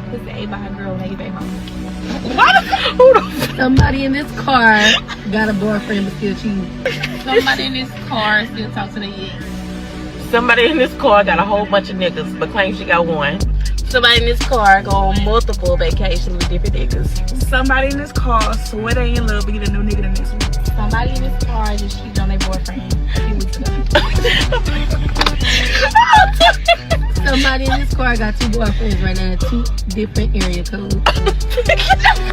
pussy ate by her girl when they get back home. What? Somebody in this car got a boyfriend but still cheating. Somebody in this car still talk to their ex. Somebody in this car got a whole bunch of niggas but claims she got one. Somebody in this car go on multiple vacations with different niggas. Somebody in this car swear they in love but get a new nigga the next week. Somebody in this car just cheated on their boyfriend a few weeks ago. Somebody in this car got two boyfriends right now, 2 different area codes.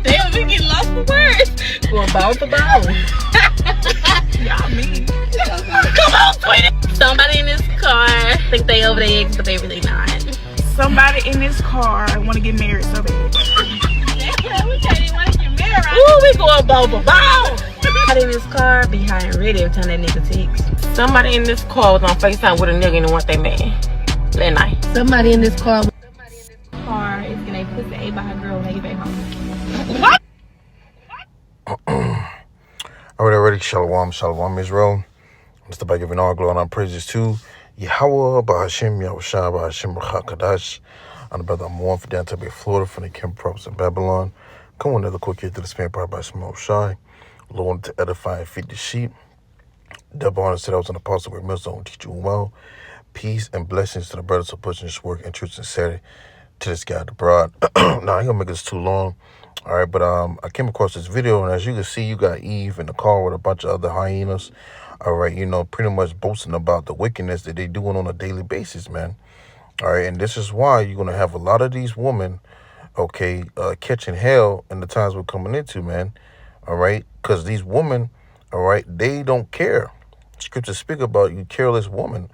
Damn, we get lost for words. Going ball for ball. Y'all mean. Come on, Twitty. Somebody in this car think they over their ex, but they really not. Somebody in this car want to get married so bad. Damn, we can't even want to get married. Ooh, we going ball for ball. Somebody in this car behind ready every time that nigga text. Somebody in this car was on FaceTime with a nigga and want they man that night. Somebody in this car. Car is getting a pussy ate by her girl when they get back home. Alright, already. Shalom, shalom, Israel. Mr. by giving all glory and praises to YAHAWAH, BAHASHAM, YAHWASHI, BAHASHAM, QADASH. I'm the brother I'm for down to Bay, Florida, from the Kim Props in Babylon. Come on, another quick here to the span part by Small Shy. Lord wanted to edify and feed the sheep. Devil Honor said I was an apostle where Millstone teach you well. Peace and blessings to the brothers who pushing this work and truth and sincerity to this guy abroad. Now, I ain't gonna make this too long. All right, but I came across this video, and as you can see, you got Eve in the car with a bunch of other hyenas. All right, you know, pretty much boasting about the wickedness that they doing on a daily basis, man. All right, and this is why you're gonna have a lot of these women, okay, catching hell in the times we're coming into, man. All right, because these women, all right, they don't care. Scriptures speak about you careless woman.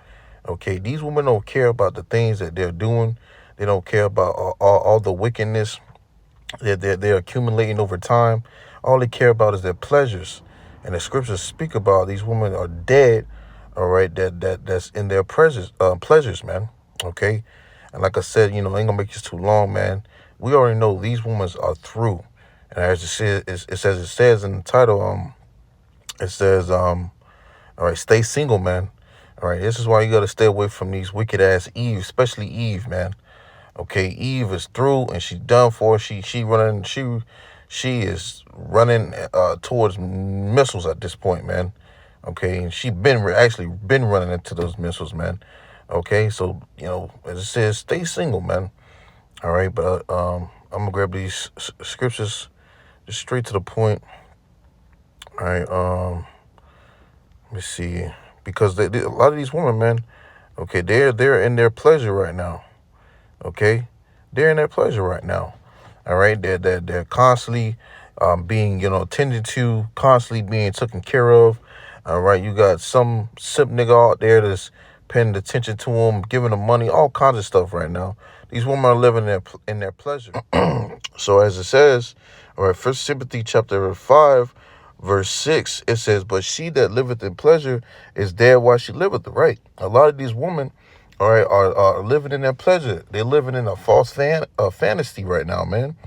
Okay, these women don't care about the things that they're doing. They don't care about all the wickedness that they're accumulating over time. All they care about is their pleasures. And the scriptures speak about these women are dead, all right, that's in their pleasures, man. Okay, and like I said, you know, I ain't gonna make this too long, man. We already know these women are through. And as it says in the title, it says, all right, stay single, man. All right, this is why you got to stay away from these wicked ass Eve, especially Eve, man. Okay, Eve is through and she's done for. She is running towards missiles at this point, man. Okay, and she actually been running into those missiles, man. Okay, so you know, as it says, stay single, man. All right, but I'm gonna grab these scriptures just straight to the point. All right, let me see. Because a lot of these women, man, okay, they're in their pleasure right now. Okay, they're in their pleasure right now. All right, they're constantly being, you know, attended to, constantly being taken care of. All right, you got some simp nigga out there that's paying attention to them, giving them money, all kinds of stuff right now. These women are living in their pleasure. So as it says, all right, 1 Timothy chapter 5. Verse 6, it says, but she that liveth in pleasure is dead while she liveth, right? A lot of these women, all right, are living in their pleasure. They're living in a false fantasy right now, man.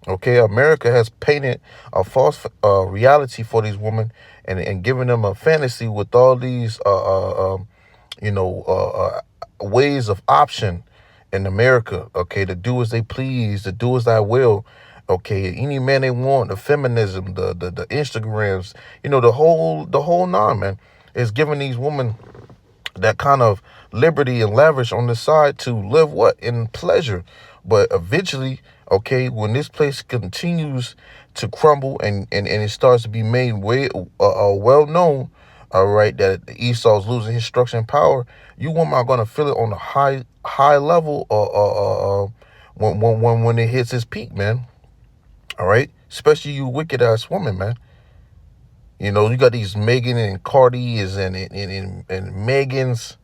Okay, America has painted a false reality for these women and giving them a fantasy with all these, ways of option in America, okay, to do as they please, to do as I will. Okay, any man they want, the feminism, the Instagrams, you know, the whole nine, man, is giving these women that kind of liberty and lavish on the side to live what? In pleasure. But eventually, okay, when this place continues to crumble and it starts to be made way well known, all right, that Esau's losing his structure and power, you women are gonna feel it on a high level when it hits its peak, man. All right, especially you wicked ass woman, man. You know, you got these Megan and Cardi's and Megans,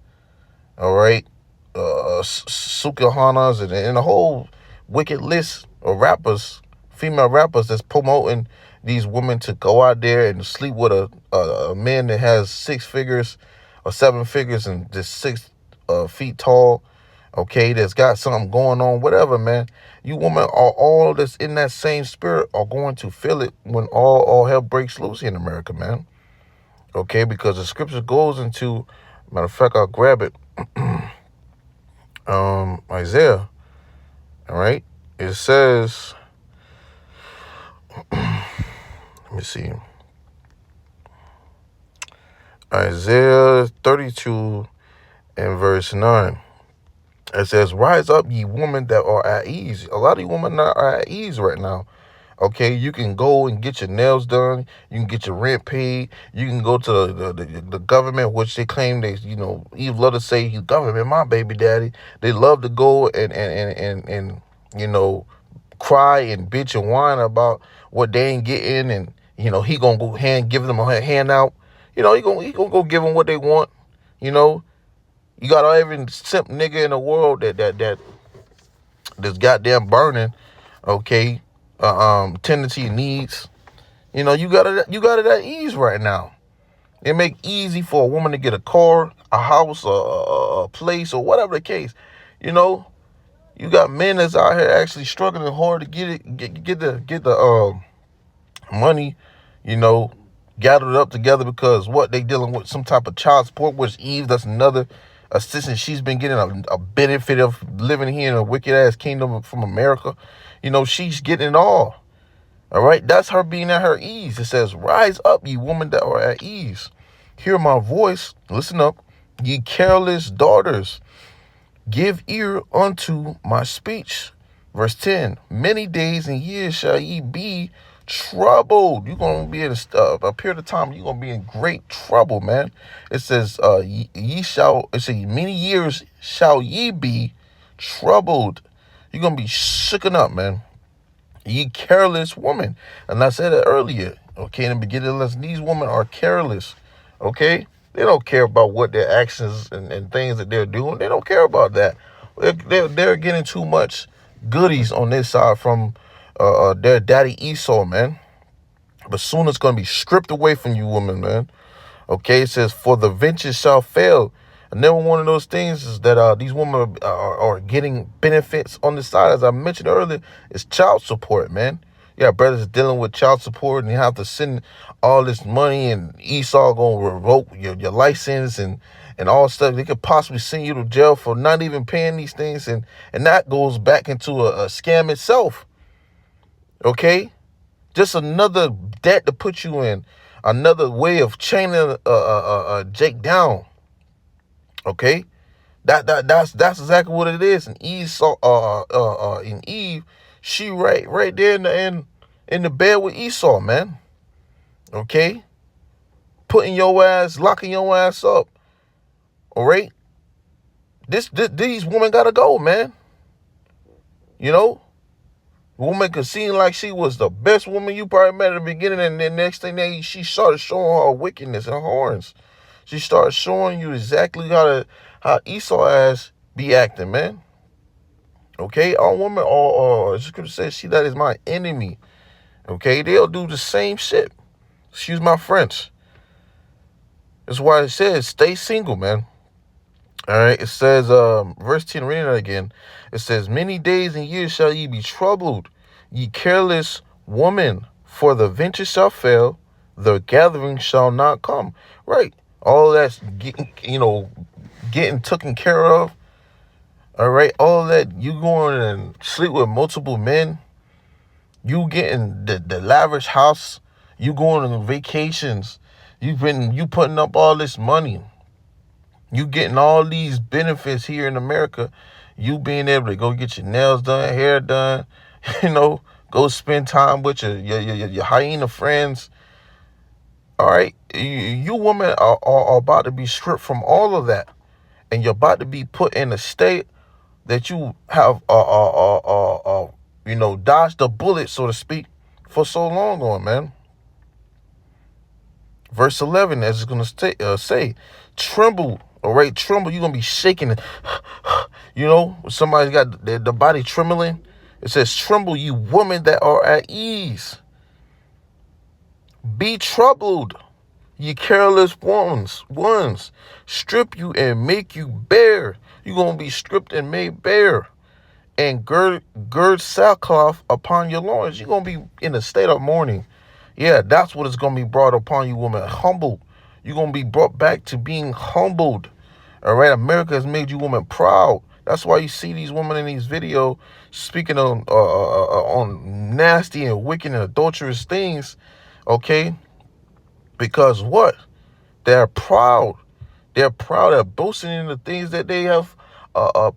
all right, Sukahanas and a whole wicked list of rappers, female rappers that's promoting these women to go out there and sleep with a man that has 6 figures or 7 figures and just 6 feet tall. Okay, that's got something going on, whatever, man. You women are all that's in that same spirit are going to feel it when all hell breaks loose here in America, man. Okay, because the scripture goes into, matter of fact, I'll grab it. Isaiah, all right? It it says, let me see, Isaiah 32 and verse 9. It says, rise up, ye women that are at ease. A lot of you women are at ease right now. Okay, you can go and get your nails done. You can get your rent paid. You can go to the government, which they claim they, Eve love to say, you government, my baby daddy. They love to go and cry and bitch and whine about what they ain't getting, and he gonna go give them a handout. He gonna go give them what they want. You got every simp nigga in the world that's goddamn burning, okay, tendency needs. You got it at ease right now. It make easy for a woman to get a car, a house, a place, or whatever the case. You got men that's out here actually struggling hard to get the money, gathered up together, because what they dealing with some type of child support, which Eve, that's another assistance she's been getting, a benefit of living here in a wicked ass kingdom from America. She's getting it all. All right, that's her being at her ease. It says, rise up, ye women that are at ease. Hear my voice, listen up, ye careless daughters. Give ear unto my speech. Verse 10, many days and years shall ye be troubled. You're going to be in a period of time, you're going to be in great trouble, man. It says, many years shall ye be troubled. You're going to be shooken up, man. Ye careless woman. And I said it earlier, okay, in the beginning, these women are careless, okay? They don't care about what their actions and things that they're doing. They don't care about that. They're getting too much goodies on this side from their daddy Esau, man. But soon it's going to be stripped away from you, women, man. Okay, it says, for the venture shall fail. And then one of those things is that these women are getting benefits on the side, as I mentioned earlier, is child support, man. Yeah, brothers dealing with child support, and you have to send all this money, and Esau gonna revoke your license and all stuff. They could possibly send you to jail for not even paying these things, and that goes back into a scam itself. Okay, just another debt to put you in, another way of chaining Jake down. Okay, that's exactly what it is. And Eve, she right there in the bed with Esau, man. Okay, locking your ass up. All right, these women gotta go, man. Woman could seem like she was the best woman you probably met at the beginning, and then next thing she started showing her wickedness and horns. She started showing you exactly how Esau ass be acting, man. Okay, all women, the scripture says, she that is my enemy. Okay, they'll do the same shit. Excuse my French. That's why it says stay single, man. All right, it says, verse 10, reading that again. It says, many days and years shall ye be troubled, ye careless woman, for the venture shall fail, the gathering shall not come. Right, all that's getting taken care of. All right, all that, you going and sleep with multiple men, you getting the lavish house, you going on vacations, you putting up all this money, you getting all these benefits here in America, you being able to go get your nails done, hair done, go spend time with your hyena friends. All right, you women are about to be stripped from all of that, and you're about to be put in a state that you have dodged the bullet, so to speak, for so long on, man. Verse 11, as it's going to say, tremble, all right, tremble. You're going to be shaking, somebody's got the body trembling. It says, tremble, you women that are at ease. Be troubled, ye careless ones. Strip you and make you bare. You're going to be stripped and made bare. And gird sackcloth upon your loins. You're going to be in a state of mourning. Yeah, that's what is going to be brought upon you, woman. Humbled. You're going to be brought back to being humbled. All right, America has made you women proud. That's why you see these women in these videos speaking on nasty and wicked and adulterous things, okay? Because what? They're proud. They're proud of boasting in the things that they have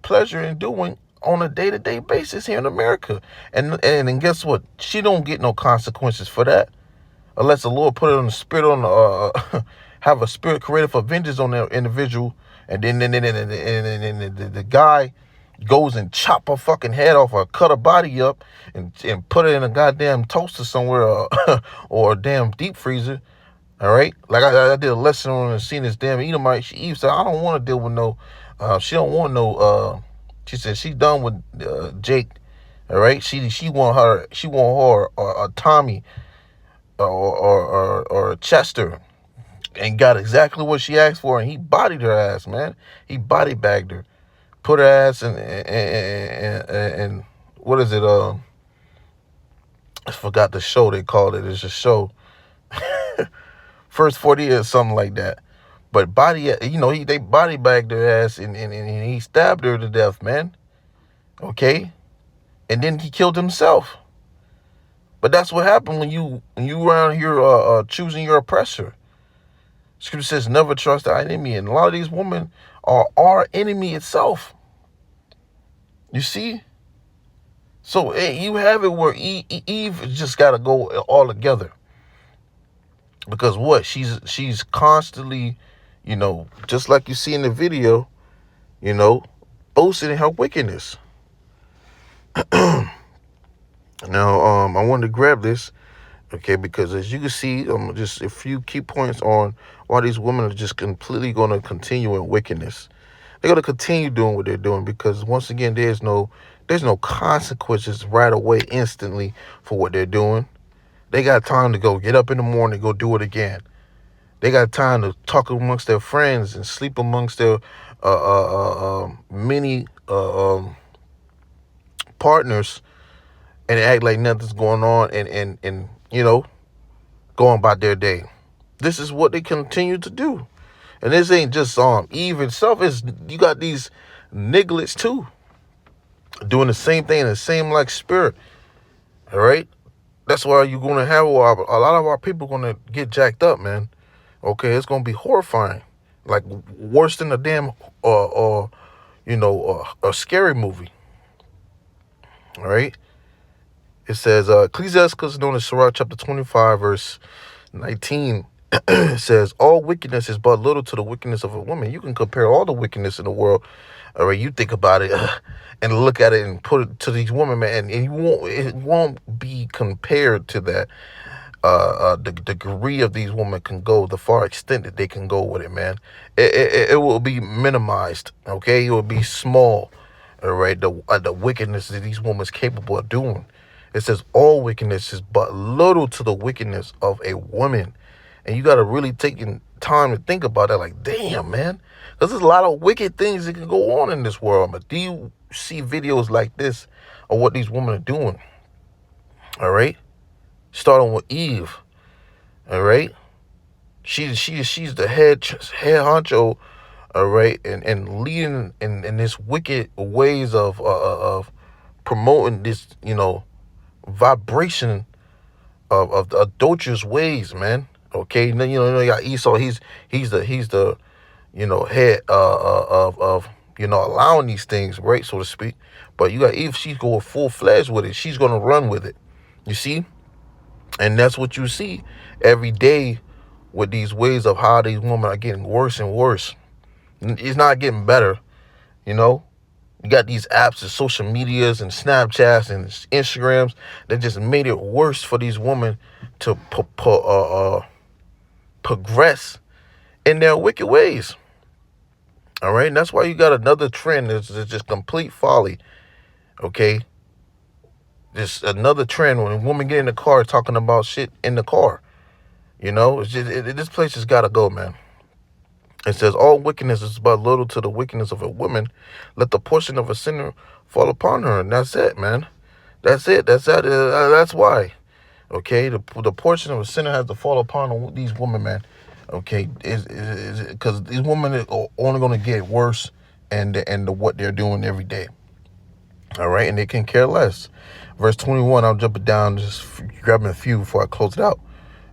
pleasure in doing on a day-to-day basis here in America. And guess what? She don't get no consequences for that, unless the Lord put it on the spirit have a spirit created for vengeance on that individual, and then the guy goes and chop her fucking head off or cut her body up and put it in a goddamn toaster somewhere or a damn deep freezer. All right, like I did a lesson on and seen this damn Edomite. Eve said, I don't want to deal with no. She don't want no. She said she's done with Jake. All right, she want her. She want her or Tommy or Chester, and got exactly what she asked for, and he bodied her ass, man. He body bagged her, put her ass in and what is it? I forgot the show they called it. It's a show. First 40 or something like that. But they body bagged her ass and he stabbed her to death, man. Okay? And then he killed himself. But that's what happened when you around here choosing your oppressor. Scripture says never trust the enemy. And a lot of these women are our enemy itself. You see? So you have it where Eve just got to go all together. Because what? She's constantly, just like you see in the video, boasting in her wickedness. Now, I wanted to grab this, okay, because as you can see, just a few key points on why these women are just completely going to continue in wickedness. They're going to continue doing what they're doing because, once again, there's no consequences right away, instantly, for what they're doing. They got time to go get up in the morning, go do it again. They got time to talk amongst their friends and sleep amongst their many partners and act like nothing's going on and going about their day. This is what they continue to do. And this ain't just Eve itself. You got these nigglets too doing the same thing in the same like spirit. All right? That's why you're going to have a lot of our people going to get jacked up, man. Okay, it's going to be horrifying. Like worse than a damn a scary movie. All right? It says, Ecclesiastes, known as Sirach chapter 25, verse 19, it says, all wickedness is but little to the wickedness of a woman. You can compare all the wickedness in the world. All right, you think about it and look at it and put it to these women, man, and it won't be compared to that. The degree of these women can go, the far extent that they can go with it, man. It will be minimized, okay? It will be small, all right? The wickedness that these women is capable of doing. It says all wickedness is but little to the wickedness of a woman. And you got to really take time to think about that. Like, damn, man. Because there's a lot of wicked things that can go on in this world. But do you see videos like this of what these women are doing? All right? Starting with Eve. All right? She's the head honcho. All right? And leading in this wicked ways of promoting this, vibration of the adulterous ways, man. Okay, and then you got Esau. He's the head of allowing these things, right, so to speak. But you got Eve. She's going full-fledged with it. She's gonna run with it. You see, and that's what you see every day with these ways of how these women are getting worse and worse. It's not getting better. You got these apps and social medias and Snapchats and Instagrams that just made it worse for these women to progress in their wicked ways. All right, and that's why you got another trend that's just complete folly. Okay, just another trend when women get in the car talking about shit in the car. It's just this place has got to go, man. It says all wickedness is but little to the wickedness of a woman. Let the portion of a sinner fall upon her, and that's it, man. That's it. That's why. Okay, the portion of a sinner has to fall upon these women, man. Okay, is because these women are only going to get worse and what they're doing every day. All right, and they can care less. Verse 21, I'll jump it down, just grabbing a few before I close it out.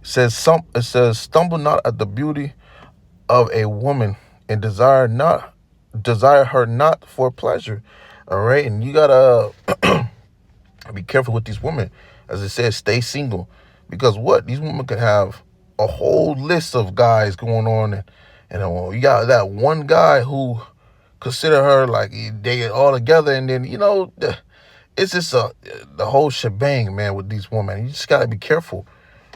It says, stumble not at the beauty of a woman, and desire her not for pleasure. All right, and you gotta be careful with these women. As it says, stay single, because what these women can have a whole list of guys going on, and you got that one guy who consider her like they get all together, and then it's just the whole shebang, man, with these women. You just gotta be careful,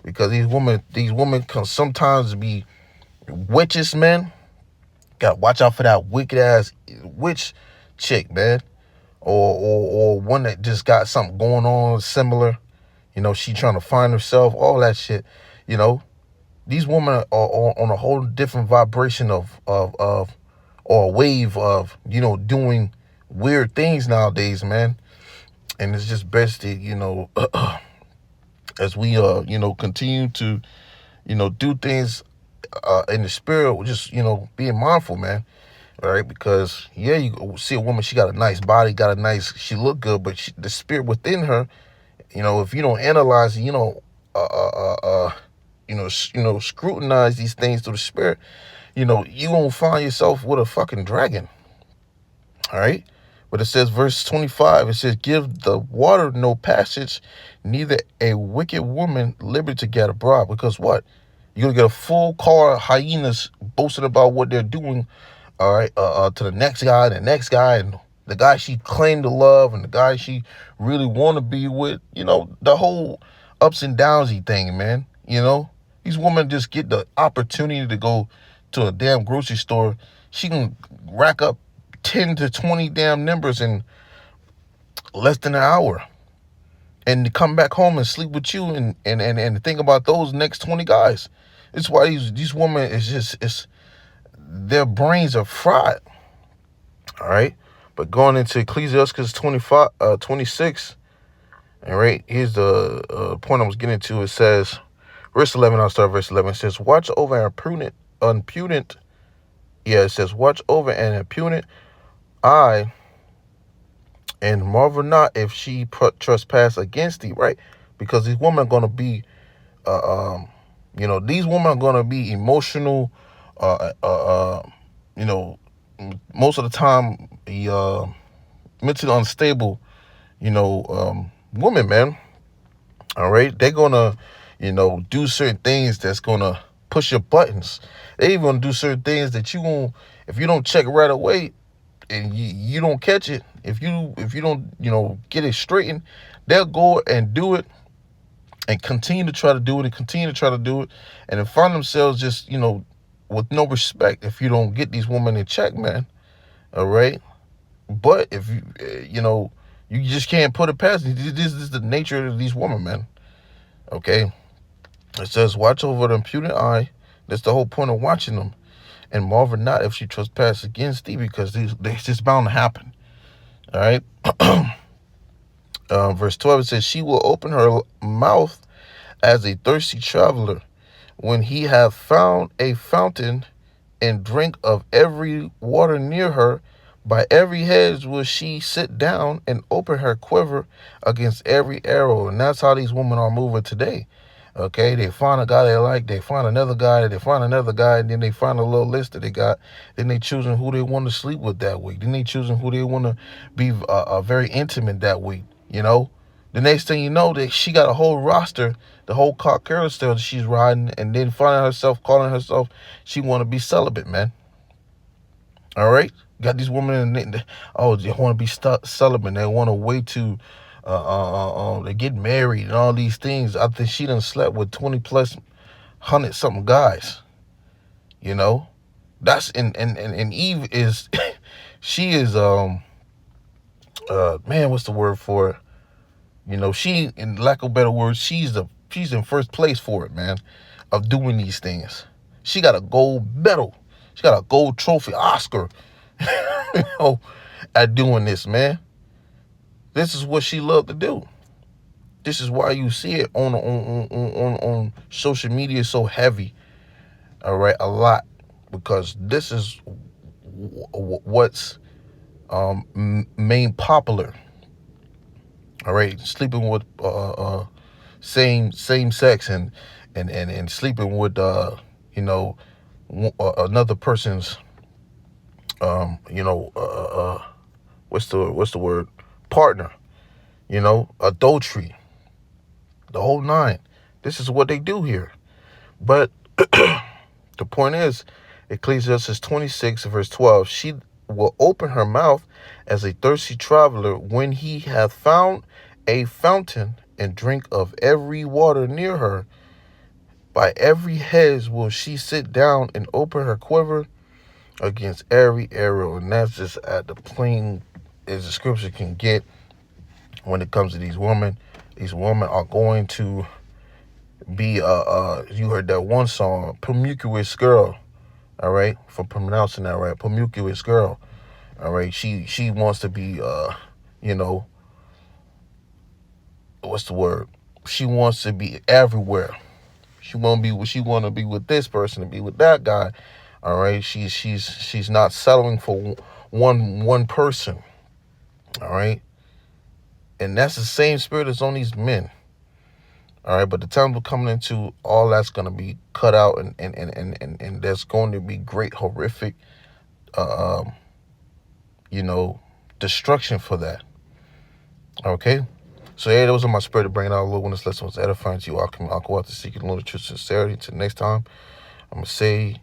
because these women can sometimes be witches, man. Gotta watch out for that wicked ass witch chick, man, or one that just got something going on similar. She trying to find herself, all that shit. These women are on a whole different vibration of or a wave of doing weird things nowadays, man. And it's just best to as we continue to do things in the spirit, just being mindful, man. All right, because you see a woman, she got a nice body, she look good, but the spirit within her, if you don't analyze it, scrutinize these things through the spirit, you gonna find yourself with a fucking dragon. All right. But it says, verse 25, it says, give the water no passage, neither a wicked woman liberty to get abroad. Because what? You're going to get a full car of hyenas boasting about what they're doing, all right, to the next guy, and the guy she claimed to love, and the guy she really want to be with, the whole ups and downsy thing, man. These women just get the opportunity to go to a damn grocery store. She can rack up 10 to 20 damn numbers in less than an hour, and to come back home and sleep with you and think about those next 20 guys. It's why these women their brains are fried. All right. But going into Ecclesiastes 26, all right, here's the point I was getting to. It says, verse 11, I'll start verse 11. It says, watch over an impudent. It says, watch over an impudent eye, and marvel not if she trespass against thee, right? Because these women are going to be, these women are going to be emotional, most of the time, mentally unstable, women, man. All right. They're going to, do certain things that's going to push your buttons. They even do certain things that if you don't check right away, and you don't catch it, if you don't get it straightened, they'll go and do it and continue to try to do it and then find themselves just with no respect if you don't get these women in check, man. All right. But if you just can't put it past. This is the nature of these women, man. Okay. It says, watch over the impudent eye. That's the whole point of watching them. And marvel not if she trespass against thee, because they're just bound to happen. All right. Verse 12, it says, she will open her mouth as a thirsty traveler when he hath found a fountain, and drink of every water near her. By every hedge will she sit down, and open her quiver against every arrow. And that's how these women are moving today. Okay, they find a guy they like, they find another guy, and then they find a little list that they got. Then they choosing who they want to sleep with that week. Then they choosing who they want to be very intimate that week. The next thing you know, that she got a whole roster, the whole carousel that she's riding, and then calling herself she want to be celibate, man. All right, got these women, they want to be celibate. They want to wait to. They get married and all these things. I think she done slept with 20 plus 100 something guys. That's and Eve is she is man, what's the word for it? She, in lack of better words, she's in first place for it, man, of doing these things. She got a gold medal. She got a gold trophy, Oscar, at doing this, man. This is what she loved to do. This is why you see it on social media so heavy. All right, a lot, because this is what's main popular. All right, sleeping with same sex and sleeping with another person's what's the word, partner, adultery, the whole nine. This is what they do here. But the point is, Ecclesiastes 26 verse 12, she will open her mouth as a thirsty traveler when he hath found a fountain, and drink of every water near her. By every hedge will she sit down and open her quiver against every arrow. And that's just at the plain as the scripture can get when it comes to these women. These women are going to be you heard that one song, promiscuous girl. All right, for pronouncing that right, promiscuous girl. All right, she wants to be what's the word? She wants to be everywhere. She want to be with this person, to be with that guy. All right, she's not settling for one person. All right, and that's the same spirit that's on these men. All right, but the time we're coming into, all that's going to be cut out, and there's going to be great horrific destruction for that. Okay. So yeah, those are my spirit to bring out a little when this lesson was edifying to you. I'll go out to seek and know the truth, sincerity. Until next time, I'm going to say